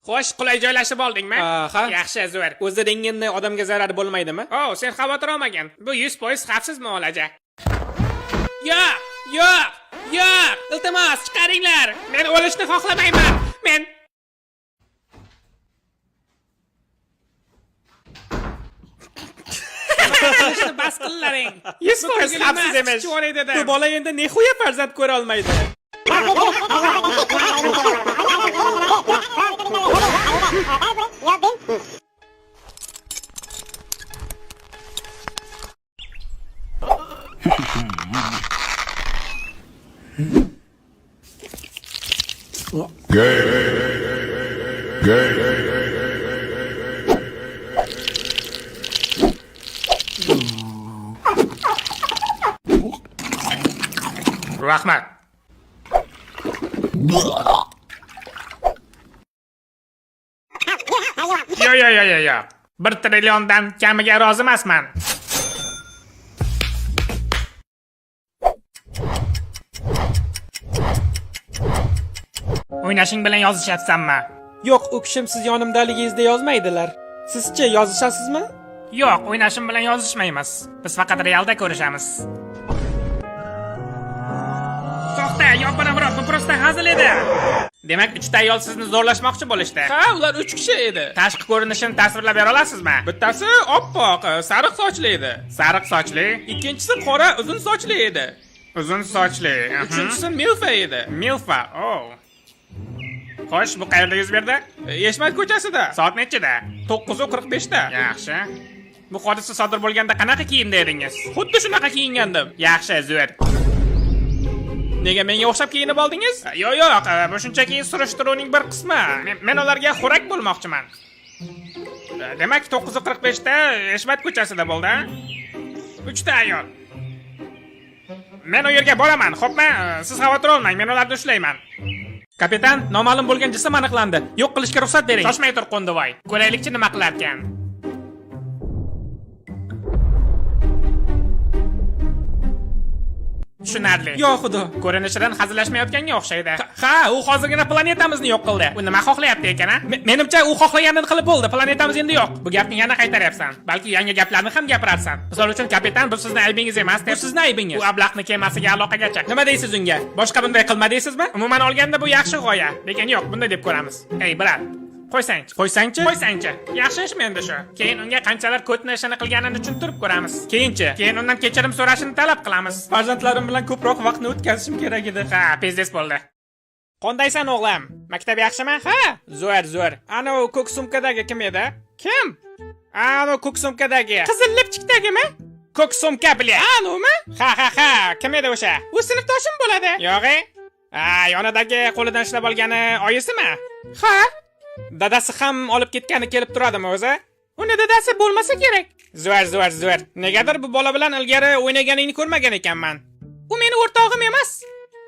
Xo'sh, qulay joylashib oldingmi? Ha. Yaxshi, zo'r. O'zi rentgenni odamga zarar bo'lmaydimi? Sen xavotir olmagin. Bu 100% xavfsiz muolaja. Yo'q. Iltimos, chiqaringlar. Men o'lishni xohlamayman. Men Qilishni bas qillaring. 100% xavfsiz emas. Bu bola endi nehuya farzand ko'ra olmaydi. Rahmat. Yo. 1 trilliondan kamiga rozi emasman. O'ynashing bilan yozishyapsanmi? Yo'q, u kishim siz yonimdaligingizda yozmaydilar. Sizchi yozishasizmi? Yo'q, o'ynashim bilan yozishmaymiz. Biz faqat realda ko'rishamiz. To'xta, yopana bro, bu prosta hazil edi. Demak, 3 ta ayol sizni zo'rlashmoqchi bo'lishdi. Ha, ular 3 kishi edi. Tashqi ko'rinishini tasvirlab bera olasizmi? Bittasi oppoq, sariq sochli edi. Sariq sochli, Ikkinchisi qora, uzun sochli edi. uzun sochli. Uchinchisi milfa edi. Milfa. Xo'sh, bu qayerda yuz berdi? Yeshmat ko'chasida. Soat nechida? 9:45 da. Yaxshi. Bu hodisa sodir bo'lganda qanaqa kiyimda edingiz? Xuddi shunaqa kiyingandim. Yaxshi, zo'r. Nega menga o'xshab kiyinib oldingiz? Yo'q, bu shunchaki surishtiruvning bir qismi. Men ularga xo'rak bo'lmoqchiman. Demak, 9:45 da Eshmat ko'chasida bo'ldi. 3 ta ayol. Men u yerga boraman, xo'pmi? Siz xavotir olmang, men ularni ushlayman. Kapitan, noma'lum bo'lgan jism aniqlandi. Yo'q qilishga ruxsat bering. Shoshmay tur, qo'ndivoy. Ko'raylikchi nima qilar ekan. Tushunarli. Yo'q, xudo. Ko'rinishidan hazillashmayotganga o'xshaydi. Ha, u hozirgina planetamizni yo'q qildi. U nima xohlayapti ekan, a? Menimcha u xohlaganini qilib bo'ldi. Planetamiz endi yo'q. Bu gapni yana qaytaryapsan. Balki yangi gaplarni ham gapirarsan. Misol uchun, kapitan, bu sizning aybingiz emas, Bu sizning aybingiz. U ablaqni kemasiga aloqaga chaq. Nima deysiz unga? Boshqa bunday qilma deysizmi? Umuman olganda bu yaxshi g'oya. Lekin yo'q, bunday deb ko'ramiz. Ey, brat. Qo'ysangchi? Yaxshi ishmi endi shu? Keyin unga qanchalar ko'tni ishini qilganini tushuntirib ko'ramiz. Keyin undan kechirim so'rashini talab qilamiz. Farzandlarim bilan ko'proq vaqtni o'tkazishim kerak edi. Ha, pezdes bo'ldi. Qondaysan o'g'lim? Maktab yaxshimi? Ha, zo'r. Ana u ko'k sumkadagi kim edi? Kim? Ana ko'k sumkadagi. Qizil lipchikdagimi? Ko'k sumka bilan. Anumi? Ha. Kim edi o'sha? U sinfdoshim bo'ladi. Yo'g'i? Yonidagi qo'lidan ushlab olgani oyisimi? Ha? Dadasi ham olib ketgani kelib turadimi o'zi? Uni dadasi bo'lmasa kerak. Zo'r. Negadir bu bola bilan ilgari o'ynaganingni ko'rmagan ekanman. U meni o'rtog'im emas.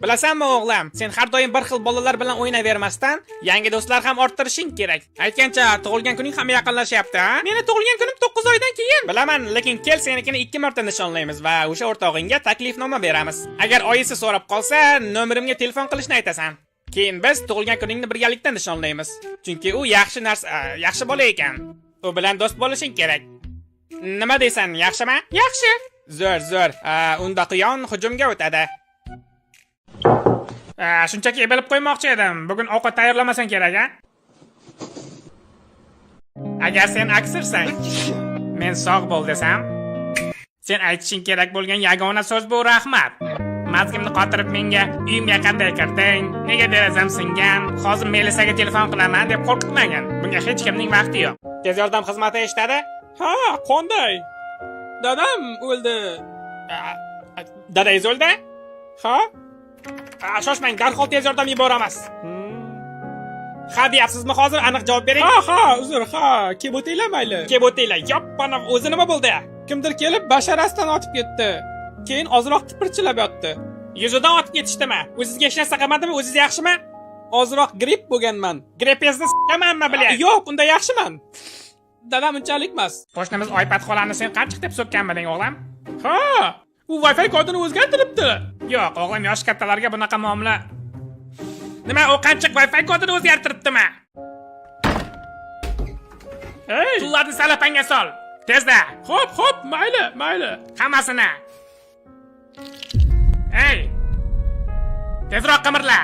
Bilasanmi o'g'lim, sen har doim bir xil bolalar bilan o'ynayvermasdan, yangi do'stlar ham orttirishing kerak. Aytgancha, tug'ilgan kuning ham yaqinlashyapti, ha? Meni tug'ilgan kunim 9 oydan keyin. Bilaman, lekin kel senikini 2 marta nishonlaymiz va o'sha o'rtog'ingga taklifnoma beramiz. Agar oyisi so'rab qolsa, nomerimga telefon qilishni aytasan. Keyin biz tug'ilgan kuningni birgalikda nishonlaymiz. Chunki u yaxshi bola ekan. U bilan do'st bo'lishing kerak. Nima deysan, yaxshimi? Yaxshi. Zo'r. Unda quyon hujumga o'tadi. Shunchaki bilib qo'ymoqchi edim. Bugun ovqat tayyorlamasang kerak, a? Agar sen aksirsang, men sog' bo'l desam, sen aytishing kerak bo'lgan yagona so'z bu rahmat. Mazgimni qotirib menga uyimga qanday kirding, nega derazam singan, hozir Melisaga telefon qilaman deb qo'rqitmagan. Bunga hech kimning vaqti yo'q. Tez yordam xizmati eshitadi? Ha, qanday? Dadam o'ldi. Dadangiz o'ldi? Ha? Shoshmang, darhol tez yordam yuboramiz. Ha deyapsizmi hozir? Aniq javob bering. Ha, uzr, kelib o'tinglar mayli. Kelib o'tinglar. Yoppana, o'zi nima bo'ldi? Kimdir kelib basharasdan otib ketdi. Keyin ozroq tipirchilab yotdi. Yuzidan otib ketishdimi? O'zingizga hech narsa qilmadimi? O'zingiz yaxshimi? Ozroq gripp bo'lganman. Grippezni s**amanmi bilan? Yo'q, unda yaxshiman. Dadam unchalik emas. Qo'shnimiz Oypat xolani sen qancha deb so'kkanmiding o'g'lim? Ha, u Wi-Fi kodini o'zgartiribdi. Yo'q, o'g'lim, yosh kattalarga bunaqa muomala. Nima, u qancha Wi-Fi kodini o'zgartiribdimi? Ey! Pullarni salapanga sol. Tezda. Xo'p, mayli. Hammasini. Ey! Tezroq qimirla.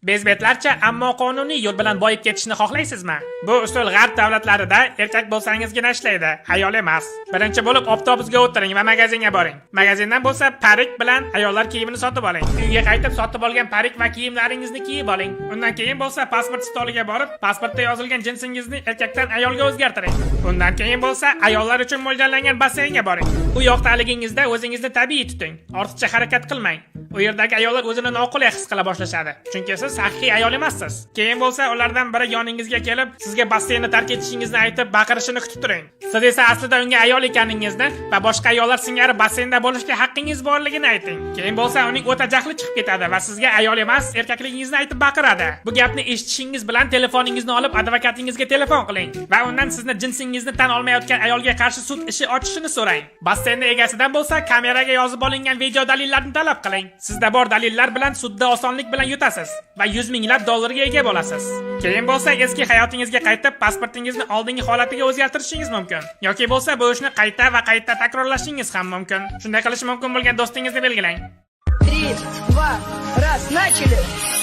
Bezbetlarcha, ammo qonuniy yo'l bilan boyib ketishni xohlaysizmi? Bu usul g'arb davlatlarida erkak bo'lsangizgina ishlaydi, ayol emas. Birinchi bo'lib avtobusga o'tiring va magazinga boring. Magazindan bo'lsa parik bilan ayollar kiyimini sotib oling. Uyga qaytib sotib olgan parik va kiyimlaringizni kiyib oling. Undan keyin bo'lsa pasport stoliga borib, pasportda yozilgan jinsingizni erkakdan ayolga o'zgartiring. Undan keyin bo'lsa ayollar uchun mo'ljallangan basseynga boring. U yoqdaligingizda o'zingizni tabiiy tuting. Ortiqcha harakat qilmang. U yerdagi ayollar o'zini noqulay his qila boshlashadi. Chunki siz haqiqiy ayol emassiz. Keyin bo'lsa ulardan biri yoningizga kelib, sizga basseynni tark etishingizni aytib, baqirishini kutib turing. Siz esa aslida unga ayol ekaningizni va boshqa ayollar singari basseynda bo'lishga haqqingiz borligini ayting. Keyin bo'lsa uning o'ta jahli chiqib ketadi va sizga ayol emas, erkakligingizni aytib baqiradi. Bu gapni eshitishingiz bilan telefoningizni olib advokatingizga telefon qiling va undan sizni jinsingizni tan olmayotgan ayolga qarshi sud ishi ochishini so'rang. Basseynni egasidan bo'lsa kameraga yozib olingan video dalillarni talab qiling. Sizda bor dalillar bilan sudda osonlik bilan yutasiz va 100 minglab dollarga ega bo'lasiz. Keyin bo'lsa eski hayotingizga qaytib pasportingizni oldingi holatiga o'zgartirishingiz mumkin. Yoki bo'lsa bu ishni qayta takrorlashingiz ham mumkin. Shunday qilish mumkin bo'lgan do'stingizni belgilang. 3, 2, 1, начали!